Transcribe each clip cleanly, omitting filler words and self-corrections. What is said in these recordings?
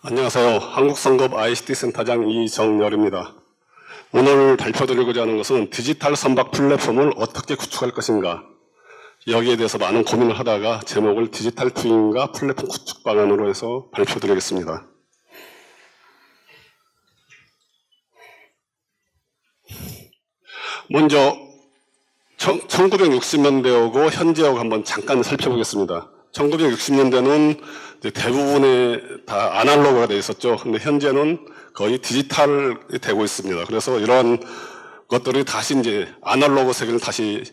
안녕하세요. 한국성급 ICT 센터장 이정열입니다. 오늘 발표드리고자 하는 것은 디지털 선박 플랫폼을 어떻게 구축할 것인가, 여기에 대해서 많은 고민을 하다가 제목을 디지털 트윈과 플랫폼 구축 방안으로 해서 발표드리겠습니다. 먼저 1960년대하고 현재하고 한번 잠깐 살펴보겠습니다. 1960년대는 대부분의 다 아날로그가 되어 있었죠. 근데 현재는 거의 디지털이 되고 있습니다. 그래서 이런 것들이 다시 이제 아날로그 세계를 다시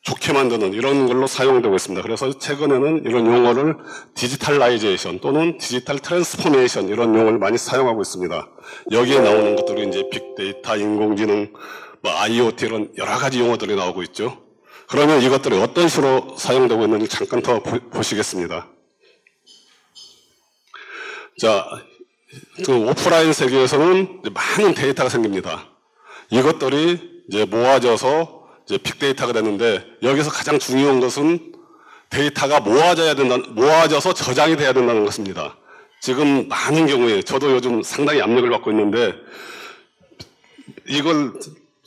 좋게 만드는 이런 걸로 사용되고 있습니다. 그래서 최근에는 이런 용어를 디지털라이제이션 또는 디지털 트랜스포메이션 이런 용어를 많이 사용하고 있습니다. 여기에 나오는 것들이 이제 빅데이터, 인공지능, IoT 이런 여러 가지 용어들이 나오고 있죠. 그러면 이것들이 어떤 식으로 사용되고 있는지 잠깐 더 보시겠습니다. 자, 그 오프라인 세계에서는 많은 데이터가 생깁니다. 이것들이 이제 모아져서 이제 빅데이터가 되는데, 여기서 가장 중요한 것은 데이터가 모아져서 저장이 돼야 된다는 것입니다. 지금 많은 경우에 저도 요즘 상당히 압력을 받고 있는데, 이걸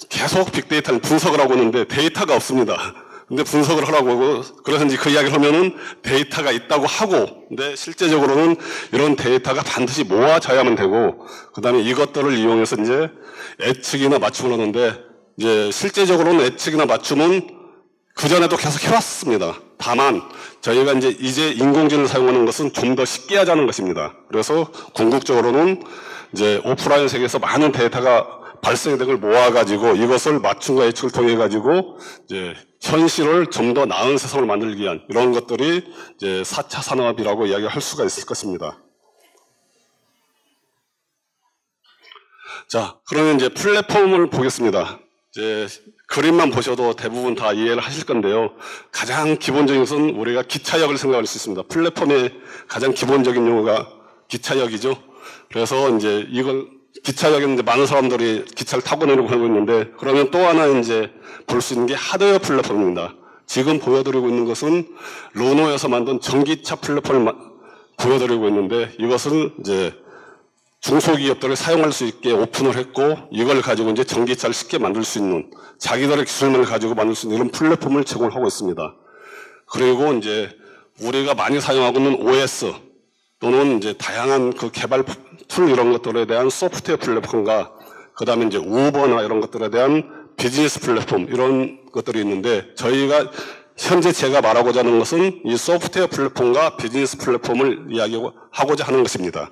계속 빅데이터를 분석을 하고 있는데 데이터가 없습니다. 근데 분석을 하라고 하고, 그래서 이제 그 이야기를 하면은 데이터가 있다고 하고, 근데 실제적으로는 이런 데이터가 반드시 모아져야만 되고, 그 다음에 이것들을 이용해서 이제 예측이나 맞춤을 하는데, 이제 실제적으로는 예측이나 맞춤은 그전에도 계속 해왔습니다. 다만, 저희가 이제 인공지능을 사용하는 것은 좀 더 쉽게 하자는 것입니다. 그래서 궁극적으로는 이제 오프라인 세계에서 많은 데이터가 발생된 걸 모아가지고 이것을 맞춤과 예측을 통해가지고 이제 현실을 좀 더 나은 세상을 만들기 위한 이런 것들이 이제 4차 산업이라고 이야기할 수가 있을 것입니다. 자, 그러면 이제 플랫폼을 보겠습니다. 이제 그림만 보셔도 대부분 다 이해를 하실 건데요. 가장 기본적인 것은 우리가 기차역을 생각할 수 있습니다. 플랫폼의 가장 기본적인 용어가 기차역이죠. 그래서 이제 이걸 기차역에는 이제 많은 사람들이 기차를 타고 내리고 하고 있는데, 그러면 또 하나 이제 볼 수 있는 게 하드웨어 플랫폼입니다. 지금 보여드리고 있는 것은 르노에서 만든 전기차 플랫폼을 보여드리고 있는데, 이것을 이제 중소기업들이 사용할 수 있게 오픈을 했고, 이걸 가지고 이제 전기차를 쉽게 만들 수 있는, 자기들의 기술만을 가지고 만들 수 있는 이런 플랫폼을 제공하고 있습니다. 그리고 이제 우리가 많이 사용하고 있는 OS 또는 이제 다양한 그 개발 툴 이런 것들에 대한 소프트웨어 플랫폼과, 그 다음에 이제 우버나 이런 것들에 대한 비즈니스 플랫폼 이런 것들이 있는데, 저희가 현재 제가 말하고자 하는 것은 이 소프트웨어 플랫폼과 비즈니스 플랫폼을 이야기하고자 하는 것입니다.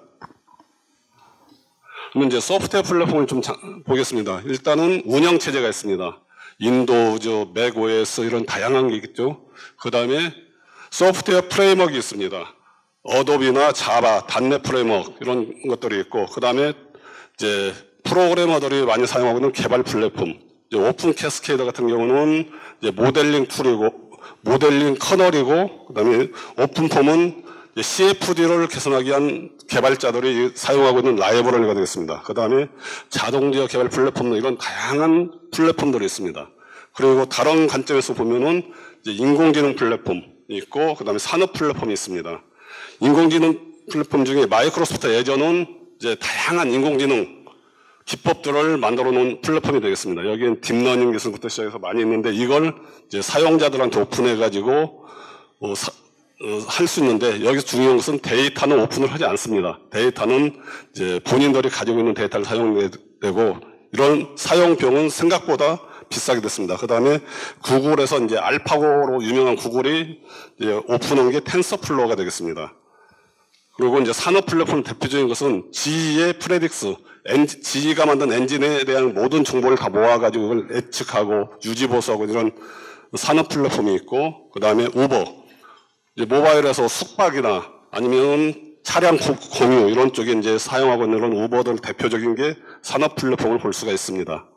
그러면 이제 소프트웨어 플랫폼을 좀 보겠습니다. 일단은 운영체제가 있습니다. 윈도우즈, 맥OS 이런 다양한 게 있겠죠. 그 다음에 소프트웨어 프레임워크가 있습니다. 어도비나 자바, 닷넷 프레임워크 이런 것들이 있고, 그 다음에 이제 프로그래머들이 많이 사용하고 있는 개발 플랫폼, 이제 오픈 캐스케이더 같은 경우는 이제 모델링 툴이고, 모델링 커널이고, 그 다음에 오픈폼은 CFD를 개선하기 위한 개발자들이 사용하고 있는 라이브러리가 되겠습니다. 그 다음에 자동제어 개발 플랫폼, 이런 다양한 플랫폼들이 있습니다. 그리고 다른 관점에서 보면은 이제 인공지능 플랫폼이 있고, 그 다음에 산업 플랫폼이 있습니다. 인공지능 플랫폼 중에 마이크로소프트 애저는 이제 다양한 인공지능 기법들을 만들어 놓은 플랫폼이 되겠습니다. 여기엔 딥러닝 기술부터 시작해서 많이 있는데, 이걸 이제 사용자들한테 오픈해가지고 할 수 있는데, 여기서 중요한 것은 데이터는 오픈을 하지 않습니다. 데이터는 이제 본인들이 가지고 있는 데이터를 사용되고, 이런 사용 비용은 생각보다 비싸게 됐습니다. 그 다음에 구글에서 이제 알파고로 유명한 구글이 이제 오픈한 게 텐서플로우가 되겠습니다. 그리고 이제 산업 플랫폼 대표적인 것은 GE의 프레딕스, GE가 만든 엔진에 대한 모든 정보를 다 모아가지고 그걸 예측하고 유지보수하고 이런 산업 플랫폼이 있고, 그 다음에 우버, 이제 모바일에서 숙박이나 아니면 차량 공유 이런 쪽에 이제 사용하고 있는 이런 우버들 대표적인 게 산업 플랫폼을 볼 수가 있습니다.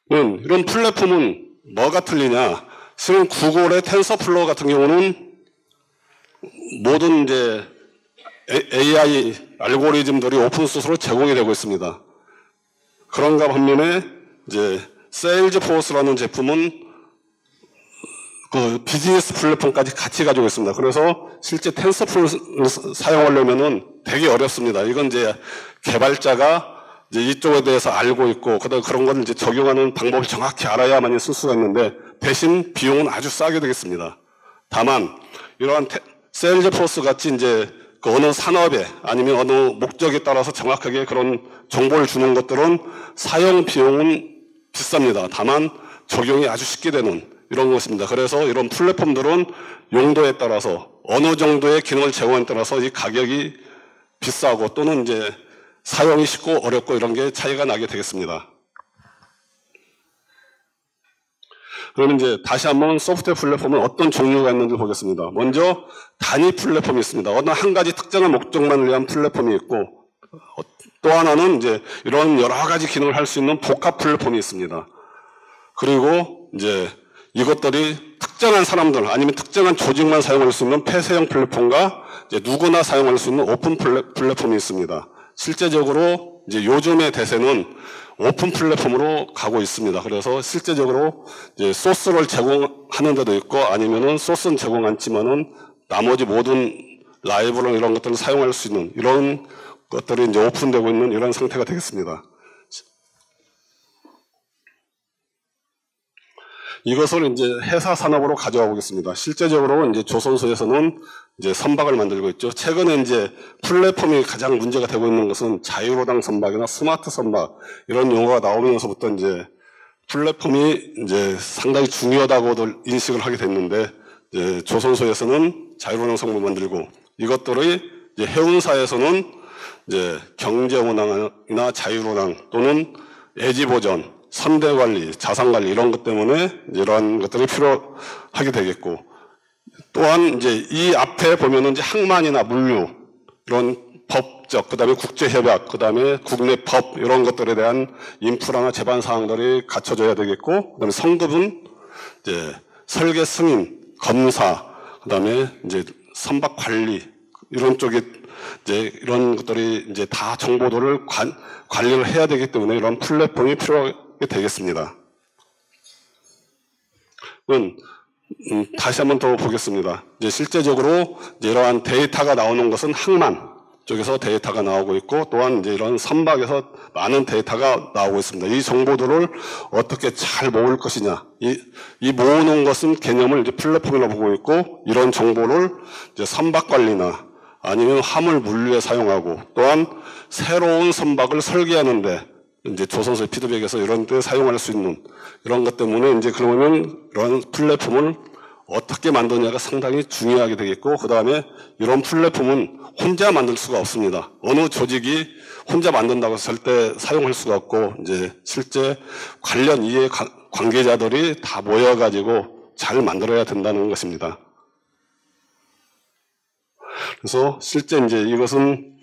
이런 플랫폼은 뭐가 틀리냐? 지금 구글의 텐서플로우 같은 경우는 모든 이제 AI 알고리즘들이 오픈소스로 제공이 되고 있습니다. 그런가 반면에 이제 세일즈포스라는 제품은 그 그 비즈니스 플랫폼까지 같이 가지고 있습니다. 그래서 실제 텐서플로우를 사용하려면은 되게 어렵습니다. 이건 이제 개발자가 이제 이쪽에 대해서 알고 있고, 그다음 그런 걸 이제 적용하는 방법을 정확히 알아야만이 쓸 수가 있는데, 대신 비용은 아주 싸게 되겠습니다. 다만, 이러한 세일즈포스 같이 이제 그 어느 산업에 아니면 어느 목적에 따라서 정확하게 그런 정보를 주는 것들은 사용 비용은 비쌉니다. 다만, 적용이 아주 쉽게 되는 이런 것입니다. 그래서 이런 플랫폼들은 용도에 따라서 어느 정도의 기능을 제공에 따라서 이 가격이 비싸고 또는 이제 사용이 쉽고 어렵고 이런 게 차이가 나게 되겠습니다. 그러면 이제 다시 한번 소프트웨어 플랫폼은 어떤 종류가 있는지 보겠습니다. 먼저 단위 플랫폼이 있습니다. 어느 한 가지 특정한 목적만을 위한 플랫폼이 있고, 또 하나는 이제 이런 여러 가지 기능을 할 수 있는 복합 플랫폼이 있습니다. 그리고 이제 이것들이 특정한 사람들 아니면 특정한 조직만 사용할 수 있는 폐쇄형 플랫폼과 이제 누구나 사용할 수 있는 오픈 플랫폼이 있습니다. 실제적으로 이제 요즘의 대세는 오픈 플랫폼으로 가고 있습니다. 그래서 실제적으로 이제 소스를 제공하는 데도 있고, 아니면은 소스는 제공 않지만은 나머지 모든 라이브러리 이런 것들을 사용할 수 있는 이런 것들이 이제 오픈되고 있는 이런 상태가 되겠습니다. 이것을 이제 회사 산업으로 가져가 보겠습니다. 실제적으로 이제 조선소에서는 이제 선박을 만들고 있죠. 최근에 이제 플랫폼이 가장 문제가 되고 있는 것은 자유로당 선박이나 스마트 선박 이런 용어가 나오면서부터 이제 플랫폼이 이제 상당히 중요하다고들 인식을 하게 됐는데, 이제 조선소에서는 자유로당 선박을 만들고, 이것들의 이제 해운사에서는 이제 경제운항이나 자유로당 또는 애지보전, 선대관리, 자산관리 이런 것 때문에 이러한 것들이 필요하게 되겠고, 또한 이제 이 앞에 보면은 이제 항만이나 물류 이런 법적, 그다음에 국제협약, 그다음에 국내 법 이런 것들에 대한 인프라나 제반 사항들이 갖춰져야 되겠고, 그다음에 성급은 이제 설계 승인, 검사, 그다음에 이제 선박 관리 이런 쪽에 이제 이런 것들이 이제 다 정보들을 관리를 해야 되기 때문에 이런 플랫폼이 필요하게 되겠습니다. 다시 한번 더 보겠습니다. 이제 실제적으로 이제 이러한 데이터가 나오는 것은 항만 쪽에서 데이터가 나오고 있고, 또한 이제 이런 선박에서 많은 데이터가 나오고 있습니다. 이 정보들을 어떻게 잘 모을 것이냐, 이 모으는 것은 개념을 이제 플랫폼이라고 보고 있고, 이런 정보를 이제 선박 관리나 아니면 화물 물류에 사용하고, 또한 새로운 선박을 설계하는데 이제 조선소의 피드백에서 이런 데 사용할 수 있는 이런 것 때문에 이제 그러면 이런 플랫폼을 어떻게 만드냐가 상당히 중요하게 되겠고, 그 다음에 이런 플랫폼은 혼자 만들 수가 없습니다. 어느 조직이 혼자 만든다고 절대 사용할 수가 없고, 이제 실제 관련 이해 관계자들이 다 모여가지고 잘 만들어야 된다는 것입니다. 그래서 실제 이제 이것은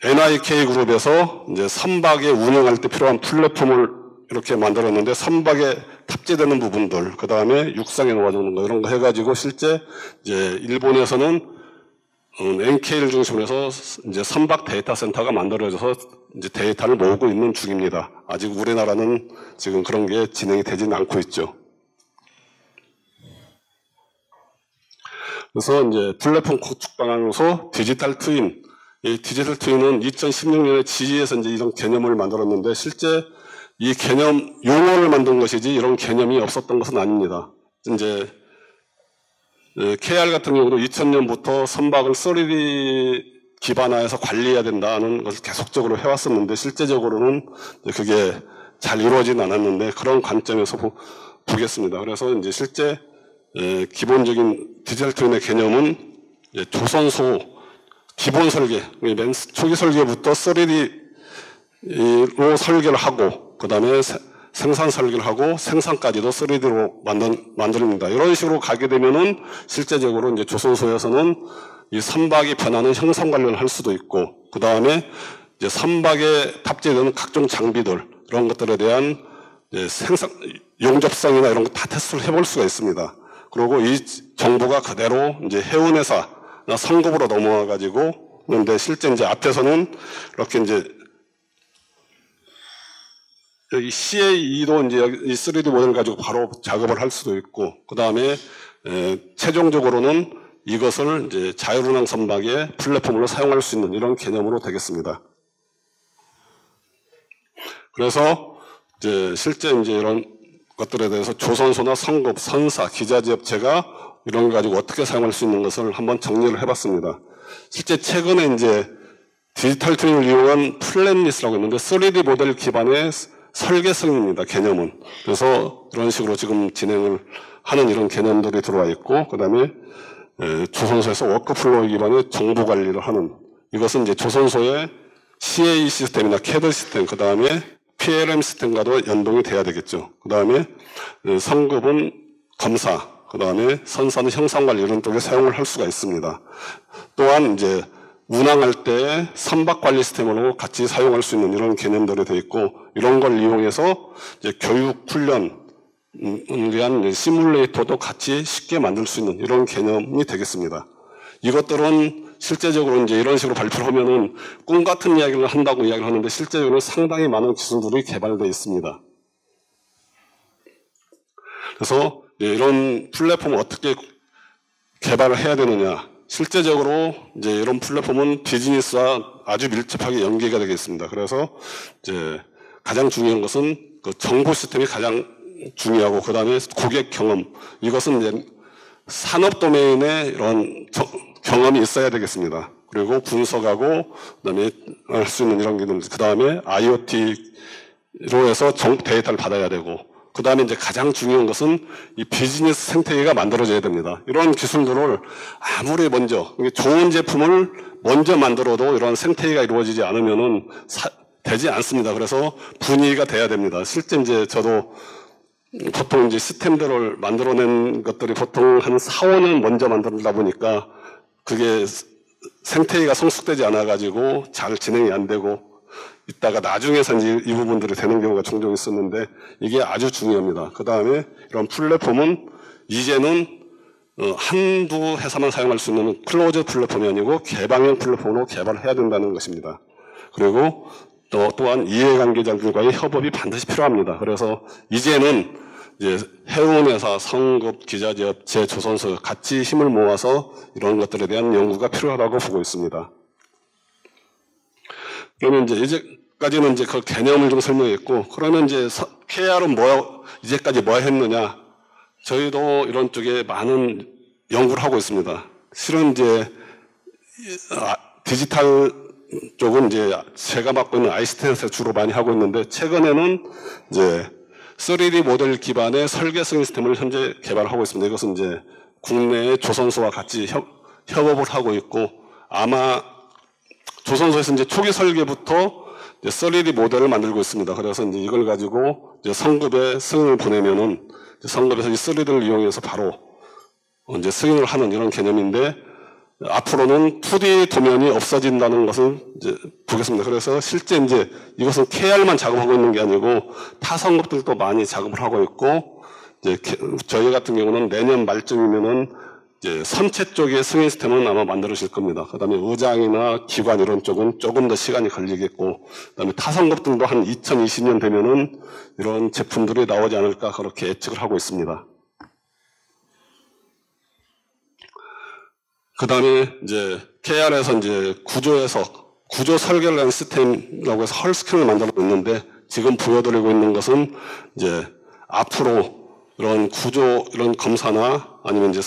NIK 그룹에서 이제 선박에 운영할 때 필요한 플랫폼을 이렇게 만들었는데, 선박에 탑재되는 부분들, 그 다음에 육상에 놓아주는 거 이런 거 해가지고 실제 이제 일본에서는 NK를 중심으로 해서 이제 선박 데이터 센터가 만들어져서 이제 데이터를 모으고 있는 중입니다. 아직 우리나라는 지금 그런 게 진행이 되지는 않고 있죠. 그래서 이제 플랫폼 구축 방안으로서 디지털 트윈, 이 디지털 트윈은 2016년에 지지에서 이제 이런 개념을 만들었는데, 실제 이 개념 용어를 만든 것이지 이런 개념이 없었던 것은 아닙니다. 이제 KR 같은 경우도 2000년부터 선박을 3D 기반화해서 관리해야 된다는 것을 계속적으로 해왔었는데, 실제적으로는 그게 잘 이루어지진 않았는데, 그런 관점에서 보겠습니다. 그래서 이제 실제 기본적인 디지털 트윈의 개념은 조선소 기본 설계, 맨 초기 설계부터 3D로 설계를 하고, 그 다음에 생산 설계를 하고 생산까지도 3D로 만듭니다. 이런 식으로 가게 되면은 실제적으로 이제 조선소에서는 이 선박이 변하는 형상 관련을 할 수도 있고, 그 다음에 이제 선박에 탑재되는 각종 장비들 이런 것들에 대한 생산 용접성이나 이런 거 다 테스트를 해볼 수가 있습니다. 그리고 이 정보가 그대로 이제 해운회사나 성급으로 넘어와 가지고, 그런데 실제 이제 앞에서는 이렇게 이제 여기 CAE도 이제 이 3D 모델을 가지고 바로 작업을 할 수도 있고, 그 다음에 최종적으로는 이것을 이제 자율운항 선박의 플랫폼으로 사용할 수 있는 이런 개념으로 되겠습니다. 그래서 이제 실제 이제 이런 것들에 대해서 조선소나 성급, 선사, 기자재업체가 이런 거 가지고 어떻게 사용할 수 있는 것을 한번 정리를 해봤습니다. 실제 최근에 이제 디지털 트윈을 이용한 플랫리스라고 있는데 3D 모델 기반의 설계성입니다. 개념은. 그래서 이런 식으로 지금 진행을 하는 이런 개념들이 들어와 있고, 그 다음에 조선소에서 워크플로우 기반의 정보 관리를 하는, 이것은 이제 조선소의 CAE 시스템이나 CAD 시스템, 그 다음에 PLM 시스템과도 연동이 돼야 되겠죠. 그 다음에 성급은 검사, 그 다음에 선사는 형상관리 이런 쪽에 사용을 할 수가 있습니다. 또한 이제 운항할 때 선박관리 시스템으로 같이 사용할 수 있는 이런 개념들이 되어 있고, 이런 걸 이용해서 이제 교육, 훈련, 위한 시뮬레이터도 같이 쉽게 만들 수 있는 이런 개념이 되겠습니다. 이것들은 실제적으로 이제 이런 식으로 발표를 하면은 꿈 같은 이야기를 한다고 이야기를 하는데 실제적으로 상당히 많은 기술들이 개발되어 있습니다. 그래서 이런 플랫폼을 어떻게 개발을 해야 되느냐. 실제적으로 이제 이런 플랫폼은 비즈니스와 아주 밀접하게 연계가 되겠습니다. 그래서 이제 가장 중요한 것은 그 정보 시스템이 가장 중요하고, 그 다음에 고객 경험. 이것은 이제 산업 도메인에 이런 경험이 있어야 되겠습니다. 그리고 분석하고, 그 다음에 할 수 있는 이런 기능, 그 다음에 IoT로 해서 데이터를 받아야 되고, 그 다음에 이제 가장 중요한 것은 이 비즈니스 생태계가 만들어져야 됩니다. 이런 기술들을 아무리 먼저, 좋은 제품을 먼저 만들어도 이런 생태계가 이루어지지 않으면은 되지 않습니다. 그래서 분위기가 돼야 됩니다. 실제 이제 저도 보통 이제 시스템들을 만들어낸 것들이 보통 한 4, 5년 먼저 만들다 보니까 그게 생태계가 성숙되지 않아가지고 잘 진행이 안 되고 있다가 나중에서 이제 이 부분들이 되는 경우가 종종 있었는데 이게 아주 중요합니다. 그 다음에 이런 플랫폼은 이제는 한두 회사만 사용할 수 있는 클로즈 플랫폼이 아니고 개방형 플랫폼으로 개발을 해야 된다는 것입니다. 그리고 또한 이해관계자들과의 협업이 반드시 필요합니다. 그래서 이제는 이제 해운회사, 성급, 기자재업체, 조선소 같이 힘을 모아서 이런 것들에 대한 연구가 필요하다고 보고 있습니다. 그러면 이제까지는 이제 그 개념을 좀 설명했고, 그러면 이제 KR은 이제까지 뭐 했느냐? 저희도 이런 쪽에 많은 연구를 하고 있습니다. 실은 이제 디지털 쪽은 이제 제가 맡고 있는 ICT에서 주로 많이 하고 있는데, 최근에는 이제 3D 모델 기반의 설계성 시스템을 현재 개발하고 있습니다. 이것은 이제 국내의 조선소와 같이 협업을 하고 있고, 아마 조선소에서 이제 초기 설계부터 이제 3D 모델을 만들고 있습니다. 그래서 이제 이걸 가지고 이제 성급에 승인을 보내면은 성급에서 이 3D를 이용해서 바로 이제 승인을 하는 이런 개념인데, 앞으로는 2D 도면이 없어진다는 것을 이제 보겠습니다. 그래서 실제 이제 이것은 KR만 작업하고 있는 게 아니고 타성급들도 많이 작업을 하고 있고, 이제 저희 같은 경우는 내년 말쯤이면은 이제 선체 쪽의 승인 시스템은 아마 만들어질 겁니다. 그 다음에 의장이나 기관 이런 쪽은 조금 더 시간이 걸리겠고, 그 다음에 타성급들도 한 2020년 되면은 이런 제품들이 나오지 않을까 그렇게 예측을 하고 있습니다. 그 다음에 이제 KR에서 이제 구조 설계를 한 시스템이라고 해서 헐스캔을 만들고 있는데, 지금 보여드리고 있는 것은 이제 앞으로 이런 구조, 이런 검사나 아니면 이제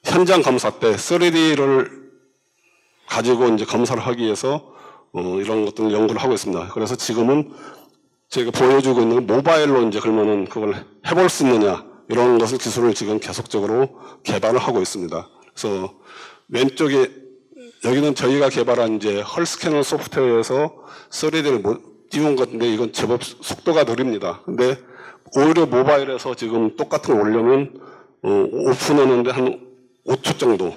현장 검사 때 3D를 가지고 이제 검사를 하기 위해서 이런 것들을 연구를 하고 있습니다. 그래서 지금은 제가 보여주고 있는 모바일로 이제 그러면은 그걸 해볼 수 있느냐, 이런 것을 기술을 지금 계속적으로 개발을 하고 있습니다. 그래서 왼쪽에 여기는 저희가 개발한 이제 헐스캐너 소프트웨어에서 3D를 띄운 건데, 이건 제법 속도가 느립니다. 근데 오히려 모바일에서 지금 똑같은 거 올려면 오픈하는데 한 5초 정도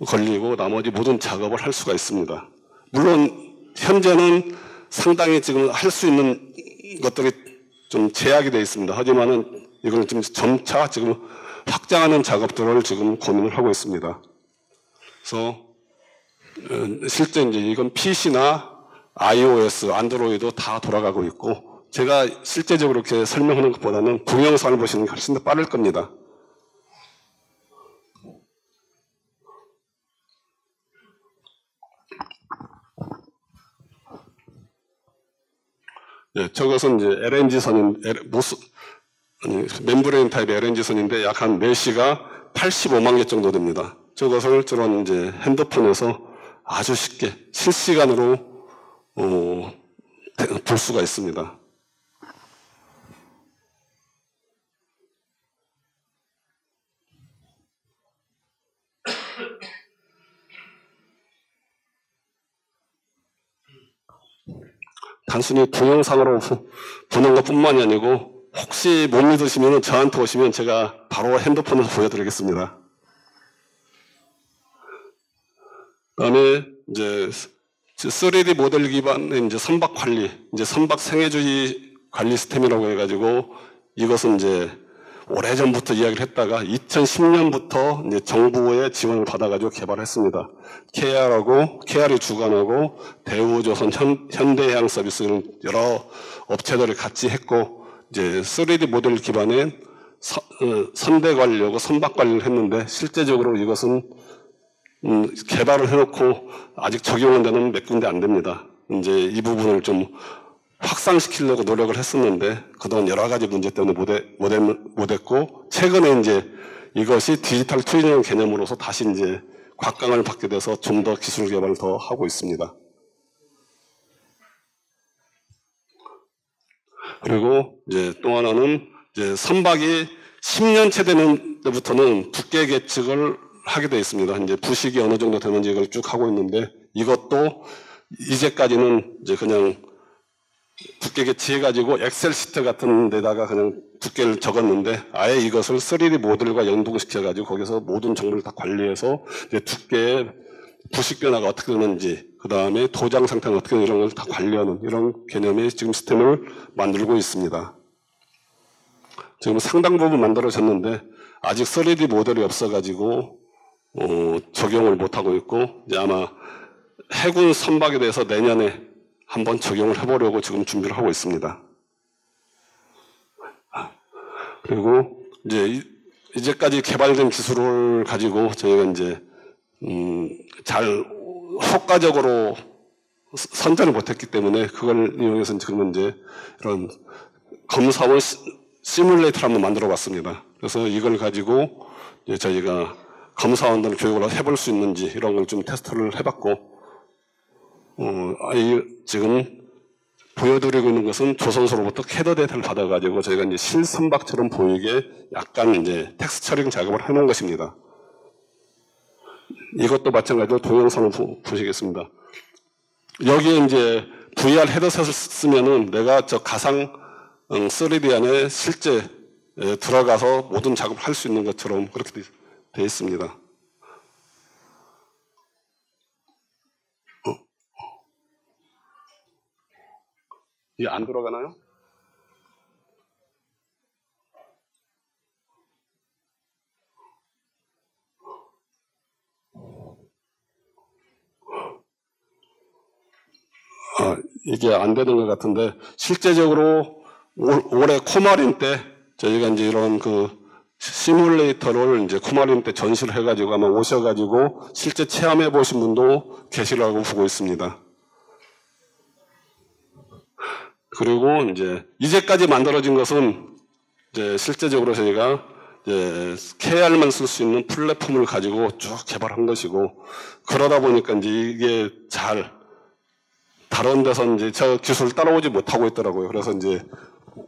걸리고 나머지 모든 작업을 할 수가 있습니다. 물론 현재는 상당히 지금 할 수 있는 것들이 좀 제약이 되어 있습니다. 하지만은 이걸 좀 점차 지금 확장하는 작업들을 지금 고민을 하고 있습니다. 그래서 실제 이제 이건 PC나 iOS, 안드로이드 다 돌아가고 있고, 제가 실제적으로 이렇게 설명하는 것보다는 동영상을 보시는 게 훨씬 더 빠를 겁니다. 예, 저것은 이제 LNG선인, 멤브레인 타입의 LNG선인데 약 한 4시가 85만 개 정도 됩니다. 저것을 저런 이제 핸드폰에서 아주 쉽게 실시간으로 볼 수가 있습니다. 단순히 동영상으로 보는 것뿐만이 아니고 혹시 못 믿으시면 저한테 오시면 제가 바로 핸드폰으로 보여드리겠습니다. 그다음에 이제 3D 모델 기반의 이제 선박 관리, 이제 선박 생애주의 관리 시스템이라고 해가지고 이것은 이제 오래전부터 이야기를 했다가 2010년부터 이제 정부의 지원을 받아가지고 개발했습니다. KR이 주관하고 대우조선, 현대해양 서비스 이런 여러 업체들을 같이 했고 이제 3D 모델 기반의 선대 관리하고 선박 관리를 했는데 실제적으로 이것은 개발을 해놓고 아직 적용한 데는 몇 군데 안 됩니다. 이제 이 부분을 좀 확산시키려고 노력을 했었는데 그동안 여러 가지 문제 때문에 못했고 최근에 이제 이것이 디지털 트윈이라는 개념으로서 다시 이제 곽강을 받게 돼서 좀 더 기술 개발을 더 하고 있습니다. 그리고 이제 또 하나는 이제 선박이 10년째 되는 때부터는 두께 계측을 하게 되어 있습니다. 이제 부식이 어느 정도 되는지 이걸 쭉 하고 있는데 이것도 이제까지는 이제 그냥 두께 계측해가지고 엑셀 시트 같은 데다가 그냥 두께를 적었는데 아예 이것을 3D 모델과 연동시켜가지고 거기서 모든 정보를 다 관리해서 이제 두께의 부식 변화가 어떻게 되는지 그 다음에 도장 상태는 어떻게 되는지 이런 걸 다 관리하는 이런 개념의 지금 시스템을 만들고 있습니다. 지금 상당 부분 만들어졌는데 아직 3D 모델이 없어가지고 적용을 못하고 있고 이제 아마 해군 선박에 대해서 내년에 한번 적용을 해보려고 지금 준비를 하고 있습니다. 그리고 이제까지 개발된 기술을 가지고 저희가 이제 잘 효과적으로 선전을 못했기 때문에 그걸 이용해서 지금 이제 이런 검사원 시뮬레이터를 한번 만들어봤습니다. 그래서 이걸 가지고 이제 저희가 검사원들 교육을 해볼 수 있는지 이런 걸 좀 테스트를 해봤고. 지금 보여드리고 있는 것은 조선소로부터 캐더 데이터를 받아가지고 저희가 이제 실선박처럼 보이게 약간 이제 텍스처링 작업을 해놓은 것입니다. 이것도 마찬가지로 동영상을 보시겠습니다. 여기에 이제 VR 헤드셋을 쓰면은 내가 저 가상 3D 안에 실제 들어가서 모든 작업을 할 수 있는 것처럼 그렇게 되어 있습니다. 이게 안 들어가나요? 이게 안 되는 것 같은데 실제적으로 올해 코마린 때 저희가 이제 이런 그 시뮬레이터를 이제 코마린 때 전시를 해가지고 아마 오셔가지고 실제 체험해 보신 분도 계시라고 보고 있습니다. 그리고 이제까지 만들어진 것은 이제 실제적으로 저희가 이제 KR만 쓸 수 있는 플랫폼을 가지고 쭉 개발한 것이고 그러다 보니까 이제 이게 잘 다른 데서 이제 저 기술을 따라오지 못하고 있더라고요. 그래서 이제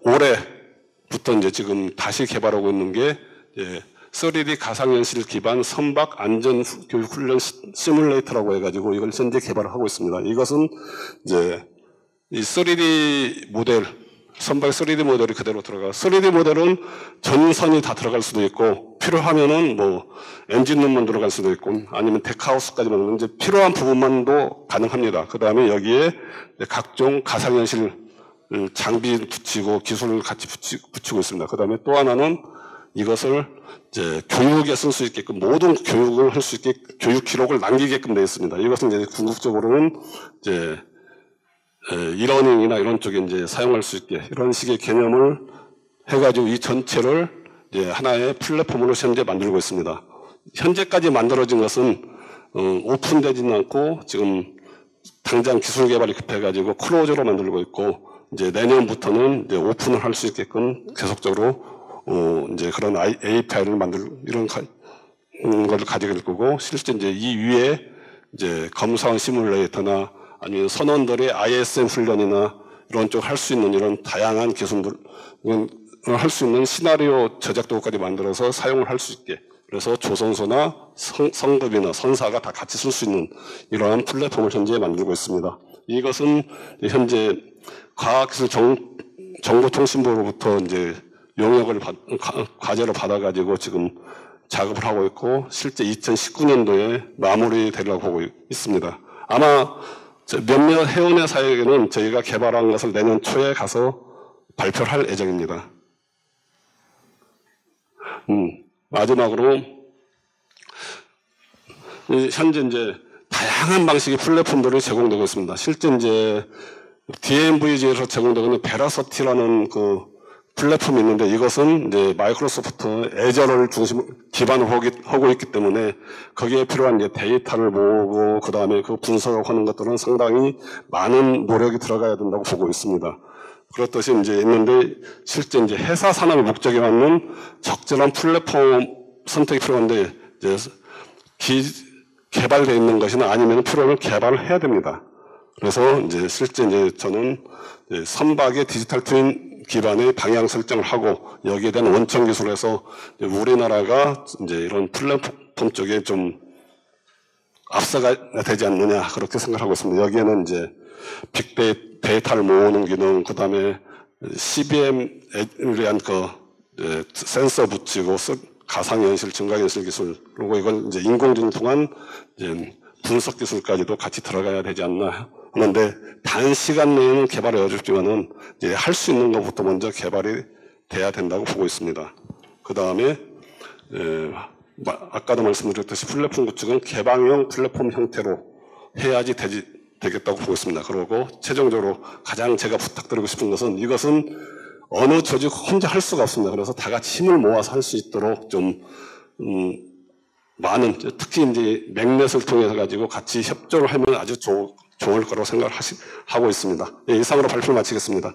올해부터 이제 지금 다시 개발하고 있는 게 3D 가상현실 기반 선박 안전 교육 훈련 시뮬레이터라고 해가지고 이걸 현재 개발을 하고 있습니다. 이것은 이제 이 3D 모델, 선박 3D 모델이 그대로 들어가. 3D 모델은 전선이 다 들어갈 수도 있고 필요하면은 뭐 엔진룸만 들어갈 수도 있고 아니면 데크하우스까지만 이제 필요한 부분만도 가능합니다. 그 다음에 여기에 각종 가상현실 장비 붙이고 기술을 같이 붙이고 있습니다. 그 다음에 또 하나는 이것을 이제 교육에 쓸 수 있게끔 모든 교육을 할 수 있게 교육 기록을 남기게끔 되어 있습니다. 이것은 이제 궁극적으로는 이제 이러닝이나 이런 쪽에 이제 사용할 수 있게 이런 식의 개념을 해가지고 이 전체를 이제 하나의 플랫폼으로 현재 만들고 있습니다. 현재까지 만들어진 것은 오픈되지는 않고 지금 당장 기술 개발이 급해가지고 클로즈로 만들고 있고 이제 내년부터는 이제 오픈을 할 수 있게끔 계속적으로 이제 그런 API를 이런 걸 가지게 될 거고, 실제 이제 이 위에 이제 검사원 시뮬레이터나 아니면 선원들의 ISM 훈련이나 이런 쪽 할 수 있는 이런 다양한 기술들, 할 수 있는 시나리오 저작 도구까지 만들어서 사용을 할 수 있게, 그래서 조선소나 성급이나 선사가 다 같이 쓸 수 있는 이러한 플랫폼을 현재 만들고 있습니다. 이것은 현재 과학기술정보통신부로부터 이제 용역을 과제를 받아가지고 지금 작업을 하고 있고, 실제 2019년도에 마무리되려고 보고 있습니다. 아마 몇몇 해운회사에게는 저희가 개발한 것을 내년 초에 가서 발표를 할 예정입니다. 마지막으로 현재 이제 다양한 방식의 플랫폼들이 제공되고 있습니다. 실제 이제 DMVG에서 제공되고 있는 베라서티라는 그 플랫폼이 있는데, 이것은 이제 마이크로소프트 애저를 기반으로 하고 있기 때문에 거기에 필요한 이제 데이터를 모으고 그 다음에 그 분석을 하는 것들은 상당히 많은 노력이 들어가야 된다고 보고 있습니다. 그렇듯이 이제 있는데, 실제 이제 회사 산업의 목적에 맞는 적절한 플랫폼 선택이 필요한데, 이제 개발되어 있는 것이나 아니면 필요하면 개발을 해야 됩니다. 그래서 이제 실제 이제 저는 선박의 디지털 트윈 기반의 방향 설정을 하고, 여기에 대한 원천 기술에서 우리나라가 이제 이런 플랫폼 쪽에 좀 앞서가 되지 않느냐, 그렇게 생각하고 있습니다. 여기에는 이제 빅데이터를 모으는 기능, 그 다음에 CBM에 의한 센서 붙이고 가상현실, 증강현실 기술, 그리고 이걸 이제 인공지능을 통한 이제 분석 기술까지도 같이 들어가야 되지 않나 하는데, 단시간 내에는 개발이 어렵지만은 이제 할 수 있는 것부터 먼저 개발이 돼야 된다고 보고 있습니다. 그 다음에 아까도 말씀드렸듯이 플랫폼 구축은 개방형 플랫폼 형태로 해야지 되겠다고 보고 있습니다. 그리고 최종적으로 가장 제가 부탁드리고 싶은 것은, 이것은 어느 조직 혼자 할 수가 없습니다. 그래서 다 같이 힘을 모아서 할 수 있도록 좀 많은, 특히 이제 맥넷을 통해서 가지고 같이 협조를 하면 아주 좋을 거라고 생각을 하고 있습니다. 이상으로 발표를 마치겠습니다.